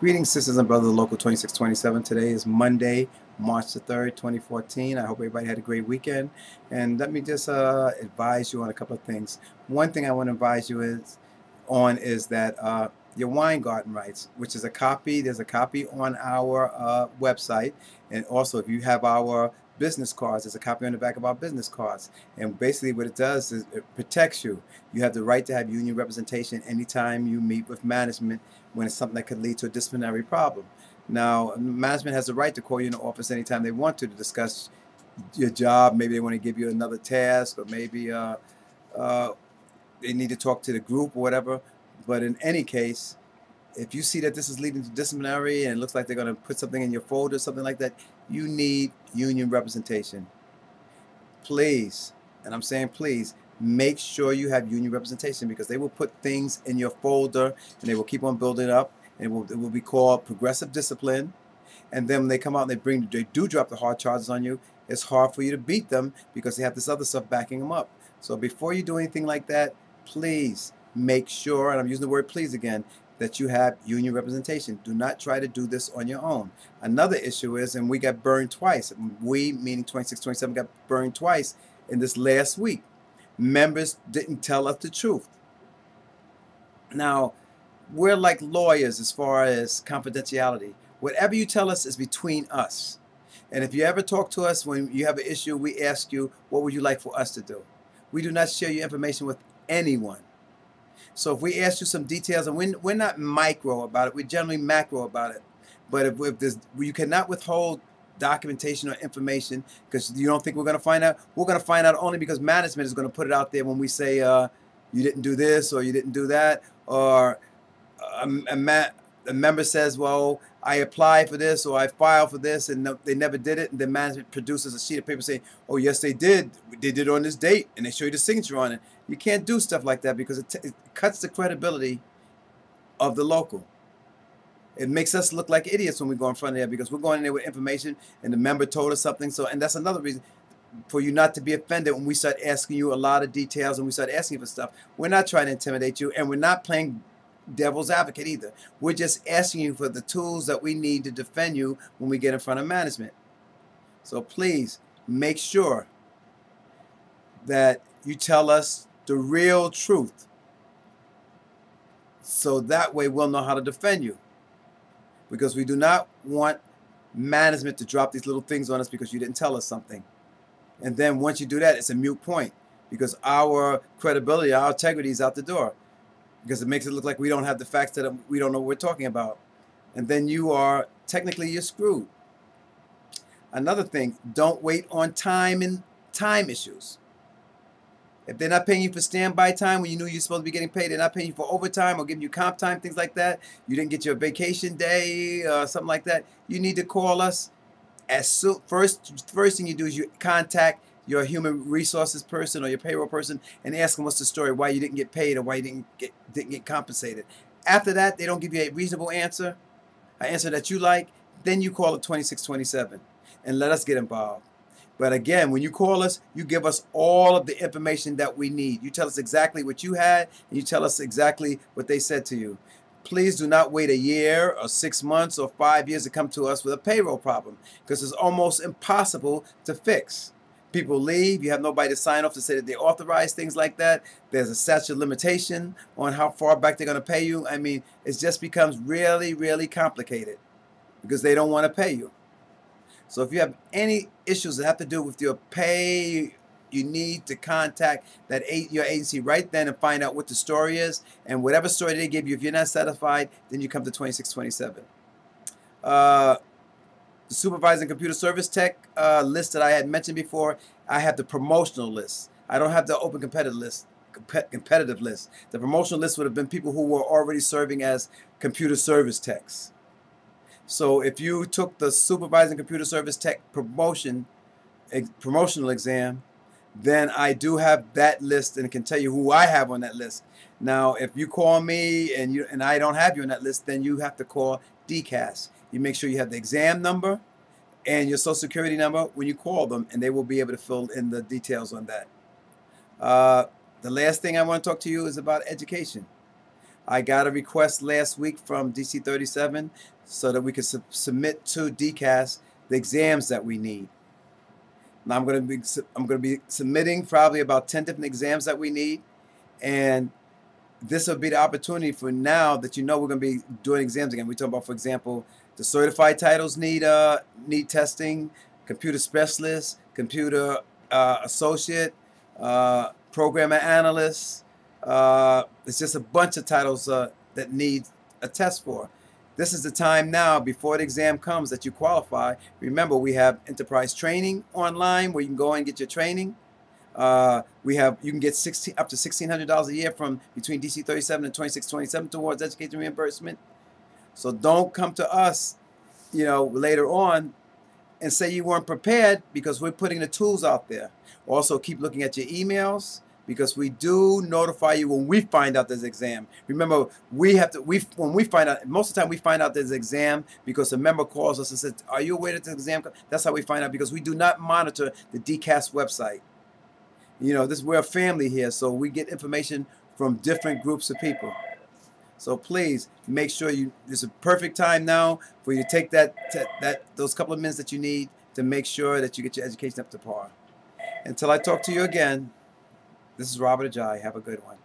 Greetings, sisters and brothers of Local 2627. Today is Monday, March the 3rd, 2014. I hope everybody had a great weekend. And let me just advise you on a couple of things. One thing I want to advise you is that your Weingarten Rights, which is a copy, there's a copy on our website. And also, if you have our business cards, there's a copy on the back of our business cards. And basically what it does is it protects you. You have the right to have union representation anytime you meet with management when it's something that could lead to a disciplinary problem. Now, management has the right to call you in the office anytime they want to discuss your job. Maybe they want to give you another task, or maybe they need to talk to the group or whatever. But in any case, if you see that this is leading to disciplinary and it looks like they're going to put something in your folder, something like that, you need union representation. Please, and I'm saying please, make sure you have union representation, because they will put things in your folder and they will keep on building up, and it will be called progressive discipline. And then when they come out and they do drop the hard charges on you, it's hard for you to beat them because they have this other stuff backing them up. So before you do anything like that, please make sure, and I'm using the word please again, that you have union representation. Do not try to do this on your own. Another issue is, and we got burned twice. We, meaning 2627, got burned twice in this last week. Members didn't tell us the truth. Now, we're like lawyers as far as confidentiality. Whatever you tell us is between us. And if you ever talk to us when you have an issue, we ask you, what would you like for us to do? We do not share your information with anyone. So if we ask you some details, and we're not micro about it, we're generally macro about it. But if you cannot withhold documentation or information because you don't think we're going to find out, we're going to find out only because management is going to put it out there when we say you didn't do this or you didn't do that, or a member says, well, I applied for this or I filed for this and they never did it, and then management produces a sheet of paper saying, oh yes they did it on this date, and they show you the signature on it. You can't do stuff like that because it cuts the credibility of the local. It makes us look like idiots when we go in front of there, because we're going in there with information and the member told us something. So, and that's another reason for you not to be offended when we start asking you a lot of details and we start asking you for stuff. We're not trying to intimidate you, and we're not playing devil's advocate either. We're just asking you for the tools that we need to defend you when we get in front of management. So please make sure that you tell us the real truth, so that way we'll know how to defend you, because we do not want management to drop these little things on us because you didn't tell us something. And then once you do that, it's a moot point, because our credibility, our integrity is out the door, because it makes it look like we don't have the facts, that we don't know what we're talking about. And then you're screwed. Another thing, don't wait on time and time issues. If they're not paying you for standby time when you knew you're supposed to be getting paid, they're not paying you for overtime or giving you comp time, things like that, you didn't get your vacation day, something like that, you need to call us. First thing you do is you contact your human resources person or your payroll person and ask them what's the story, why you didn't get paid or why you didn't get compensated. After that, they don't give you a reasonable answer, an answer that you like, then you call it 2627 and let us get involved. But again, when you call us, you give us all of the information that we need. You tell us exactly what you had, and you tell us exactly what they said to you. Please do not wait a year or 6 months or 5 years to come to us with a payroll problem, because it's almost impossible to fix. People leave, you have nobody to sign off to say that they authorize things like that. There's a statute of limitation on how far back they're going to pay you. I mean, it just becomes really, really complicated because they don't want to pay you. So if you have any issues that have to do with your pay, you need to contact your agency right then and find out what the story is. And whatever story they give you, if you're not satisfied, then you come to 2627. The Supervising Computer Service Tech list that I had mentioned before, I have the promotional list. I don't have the open competitive list. The promotional list would have been people who were already serving as computer service techs. So if you took the Supervising Computer Service Tech promotional exam, then I do have that list and can tell you who I have on that list. Now, if you call me and I don't have you on that list, then you have to call DCAS. You make sure you have the exam number and your social security number when you call them, and they will be able to fill in the details on that. The last thing I want to talk to you is about education. I got a request last week from DC37 so that we could submit to DCAS the exams that we need. Now I'm going to be submitting probably about 10 different exams that we need, and this will be the opportunity for now that we're going to be doing exams again. We talk about, for example, the certified titles need testing, computer specialist, computer associate, programmer analyst. It's just a bunch of titles that need a test for. This is the time now before the exam comes that you qualify. Remember, we have enterprise training online where you can go and get your training. You can get up to $1,600 a year from between DC37 and 2627 towards education reimbursement. So don't come to us, later on and say you weren't prepared, because we're putting the tools out there. Also, keep looking at your emails, because we do notify you when we find out there's an exam. Remember, when we find out, most of the time we find out there's an exam because a member calls us and says, "Are you aware that there's an exam?" That's how we find out, because we do not monitor the DCAS website. We're a family here, so we get information from different groups of people. So please make sure it's a perfect time now for you to take those couple of minutes that you need to make sure that you get your education up to par. Until I talk to you again, this is Robert Ajay. Have a good one.